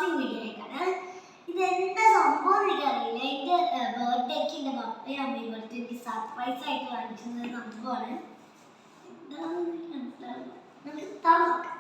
Unboxing video ആയിട്ടാണ്. ഇതെന്താ സംഭവം എനിക്കറിയില്ല. എൻ്റെ ബർത്ത്ഡേക്ക് എൻ്റെ പപ്പയും അമ്മയും ബർത്ത്ഡേ എനിക്ക് സർപ്രൈസ് ആയിട്ട് വാങ്ങിച്ചത് സംഭവമാണ്. എന്താണെന്ന് എനിക്ക് മനസ്സിലാവില്ല. നമുക്ക് നോക്കാം.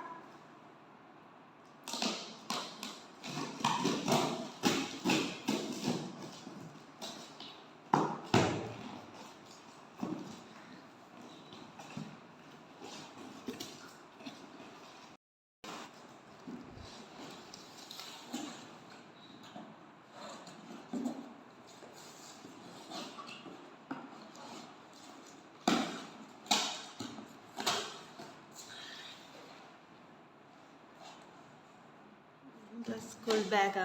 സ്കൂൾ ബാഗാ?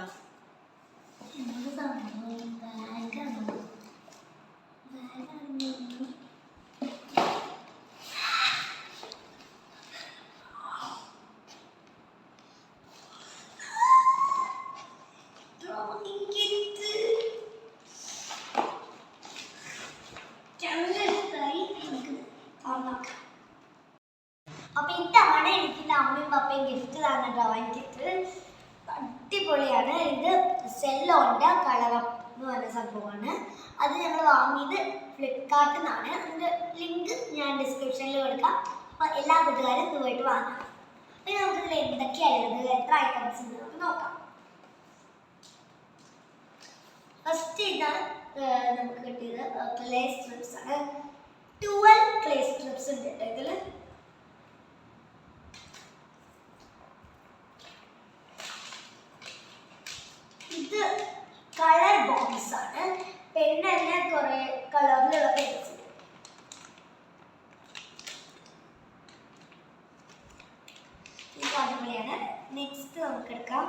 അപ്പൊ ഇതാണ് എനിക്ക് അമ്മയും പപ്പയും ഗിഫ്റ്റ് തന്ന ഡ്രോയിങ് കിറ്റ്. അടിപൊളിയാണ്. ഇത് സെല്ലോന്റെ കളറപ്പ് എന്ന് പറഞ്ഞ സംഭവമാണ്. അത് ഞങ്ങൾ വാങ്ങിയത് ഫ്ലിപ്കാർട്ടിൽ നിന്നാണ്. അതിൻ്റെ ലിങ്ക് ഞാൻ ഡിസ്ക്രിപ്ഷനിൽ കൊടുക്കാം. അപ്പോൾ എല്ലാ കൂട്ടുകാരും ഇത് പോയിട്ട് വാങ്ങാം. അപ്പോൾ നമുക്കിതിൽ എന്തൊക്കെയാണുള്ളത്, എത്ര ഐറ്റംസ് ഉണ്ട് നമുക്ക് നോക്കാം. ഫസ്റ്റ് ഇതാണ് നമുക്ക് കിട്ടിയത് ക്ലേ സ്ട്രിപ്സ് ആണ്. 12 ക്ലേ സ്ട്രിപ്സ് ഉണ്ട് കേട്ടോ ഇതിൽ. ഇത് കളർ ബോക്സ് ആണ്. പെണ്ണ് തന്നെ കുറെ കളറിലുള്ള പെൻസ്. ഇത് അടിപൊളിയാണ്. നെക്സ്റ്റ് നമുക്ക് എടുക്കാം.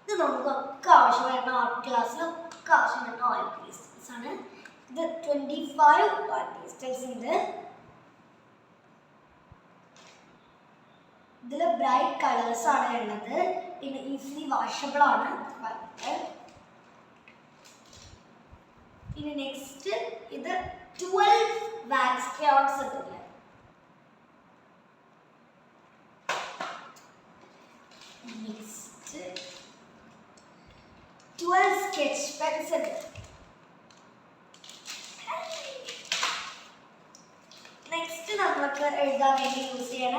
ഇത് നമുക്കൊക്കെ ആവശ്യം വരുന്ന ആർട്ട് ക്ലാസ്സിൽ ഒക്കെ ആവശ്യം വരുന്ന ഓയിൽ പേസ്റ്റൽസ് ആണ്. ഇത് 25 ഓയിൽ പേസ്റ്റൽസ് ഉണ്ട്. ഇതിൽ ബ്രൈറ്റ് കളേഴ്സ് ആണ് ഉള്ളത്. പിന്നെ ഈസിലി വാഷബിൾ ആണ്. പിന്നെ നെക്സ്റ്റ് ഇത് 12 വാക്സ് ക്രയോൺസ് ഉണ്ട്. നെക്സ്റ്റ് 12 സ്കെച്ച് പെൻസ് ഉണ്ട്. നെക്സ്റ്റ് നമുക്ക് എഴുതാൻ വേണ്ടി യൂസ് ചെയ്യണ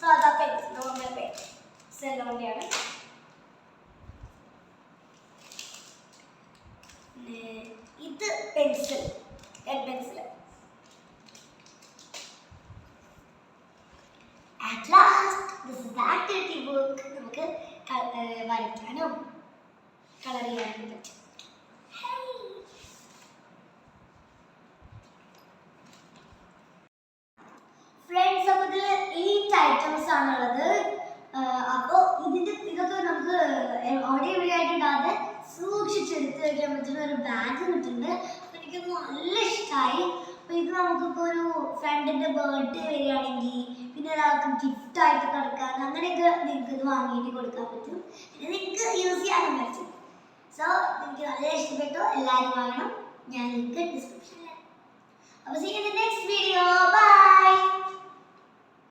സാധാ പെൻസ്, നോർമൽ പെൻ സെല്ലോടെയാണ്. ഇത് pencil, pen pencil. At last this is the activity book. നമുക്ക് വരയ്ക്കാനും കളർ ചെയ്യാനും പറ്റും. ഫ്രണ്ട്സ്, അപ്പോൾ ഇതിൽ 8 ഐറ്റംസ് ആണുള്ളത്. അപ്പോൾ ഇതൊക്കെ നമുക്ക് അവിടെ ഇവിടെ ആയിട്ട് ഇടാതെ സൂക്ഷിച്ചെടുത്ത് വയ്ക്കാൻ പറ്റുന്ന ഒരു ബാഗ് കിട്ടുന്നുണ്ട്. അപ്പോൾ എനിക്കത് നല്ല ഇഷ്ടമായി. അപ്പോൾ ഇത് നമുക്കിപ്പോൾ ഒരു ഫ്രണ്ടിൻ്റെ ബർത്ത്ഡേ വരികയാണെങ്കിൽ പിന്നെ ഒരാൾക്ക് ഗിഫ്റ്റായിട്ട് കൊടുക്കാൻ അങ്ങനെയൊക്കെ നിങ്ങൾക്ക് ഇത് വാങ്ങിയിട്ട് കൊടുക്കാൻ പറ്റും. പിന്നെ നിങ്ങൾക്ക് യൂസ് ചെയ്യാനും പറ്റും. സോ എനിക്ക് വളരെ ഇഷ്ടപ്പെട്ടു. എല്ലാവരും വാങ്ങണം. ഞാൻ ലിങ്ക് ഡിസ്ക്രിപ്ഷനിലാണ്. അപ്പോൾ see you in the next video. By.